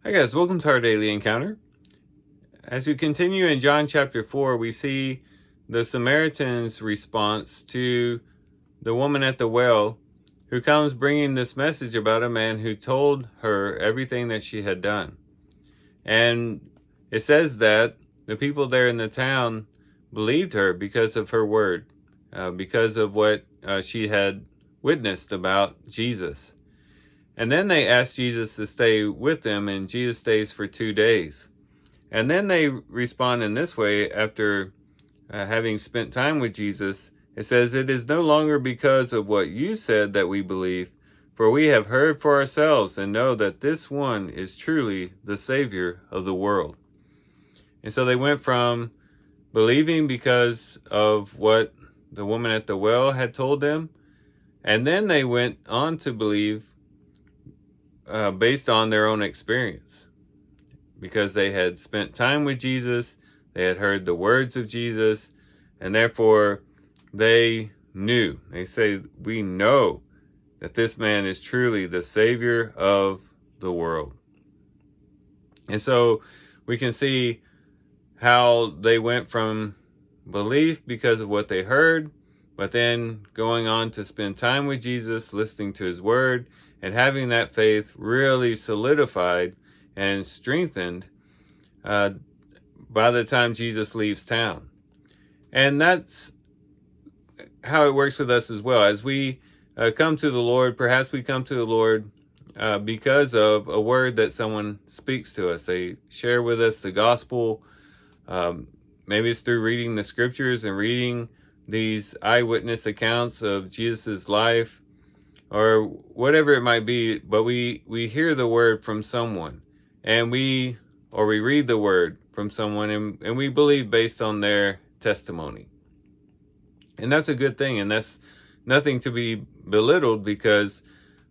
Hi guys, welcome to our daily encounter. As we continue in John chapter 4, we see the Samaritans' response to the woman at the well who comes bringing this message about a man who told her everything that she had done. And it says that the people there in the town believed her because of her word, because of what she had witnessed about Jesus. And then they asked Jesus to stay with them, and Jesus stays for 2 days. And then they respond in this way after having spent time with Jesus. It says, "It is no longer because of what you said that we believe, for we have heard for ourselves and know that this one is truly the Savior of the world." And so they went from believing because of what the woman at the well had told them, and then they went on to believe based on their own experience, because they had spent time with Jesus, they had heard the words of Jesus, and therefore they knew. They say, "We know that this man is truly the Savior of the world." And so we can see how they went from belief because of what they heard, but then going on to spend time with Jesus, listening to his word, and having that faith really solidified and strengthened by the time Jesus leaves town. And that's how it works with us as well. As we come to the Lord, perhaps we come to the Lord because of a word that someone speaks to us. They share with us the gospel. Maybe it's through reading the scriptures and reading these eyewitness accounts of Jesus's life, or whatever it might be. But we hear the word from someone, and we read the word from someone, and we believe based on their testimony. And that's a good thing, and that's nothing to be belittled, because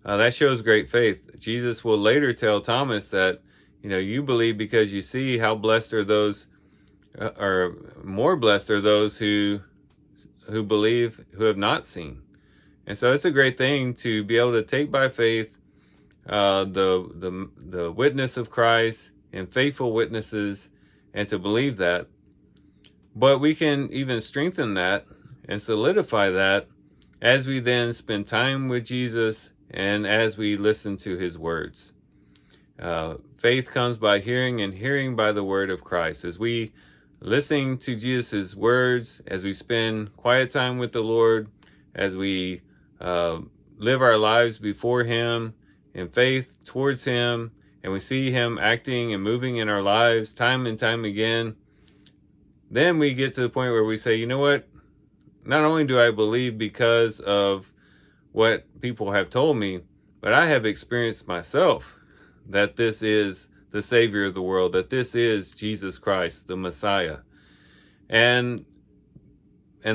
that shows great faith. Jesus will later tell Thomas that, you believe because you see. How blessed are those, or more blessed are those who believe, who have not seen. And so it's a great thing to be able to take by faith the witness of Christ and faithful witnesses, and to believe that. But we can even strengthen that and solidify that as we then spend time with Jesus and as we listen to his words. Faith comes by hearing, and hearing by the word of Christ. As we listen to Jesus' words, as we spend quiet time with the Lord, as we live our lives before him in faith towards him, and we see him acting and moving in our lives time and time again, then we get to the point where we say, you know what? Not only do I believe because of what people have told me, but I have experienced myself that this is the Savior of the world, that this is Jesus Christ, the Messiah. And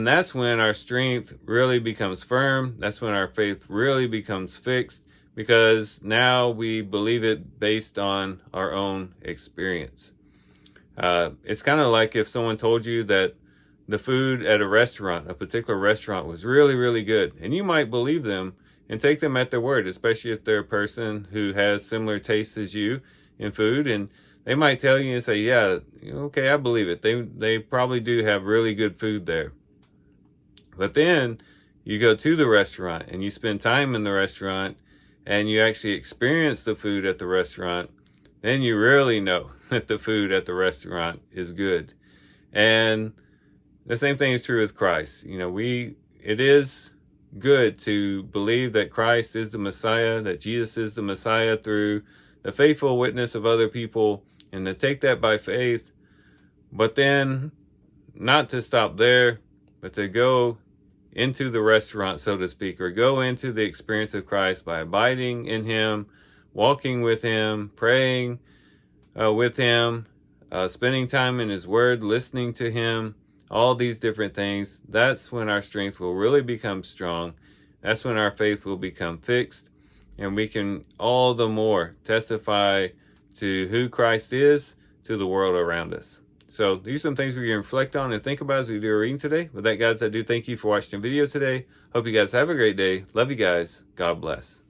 that's when our strength really becomes firm. That's when our faith really becomes fixed, because now we believe it based on our own experience. It's kind of like if someone told you that the food at a restaurant, a particular restaurant, was really, really good, and you might believe them and take them at their word, especially if they're a person who has similar tastes as you in food, and they might tell you and say, yeah, okay, I believe it. They probably do have really good food there. But then you go to the restaurant and you spend time in the restaurant and you actually experience the food at the restaurant. Then you really know that the food at the restaurant is good. And the same thing is true with Christ. It is good to believe that Christ is the Messiah, that Jesus is the Messiah through the faithful witness of other people, and to take that by faith. But then not to stop there, but to go into the restaurant, so to speak, or go into the experience of Christ by abiding in him, walking with him, praying with him, spending time in his word, listening to him, all these different things. That's when our strength will really become strong. That's when our faith will become fixed, and we can all the more testify to who Christ is to the world around us. So these are some things we can reflect on and think about as we do our reading today. With that, guys, I do thank you for watching the video today. Hope you guys have a great day. Love you guys. God bless.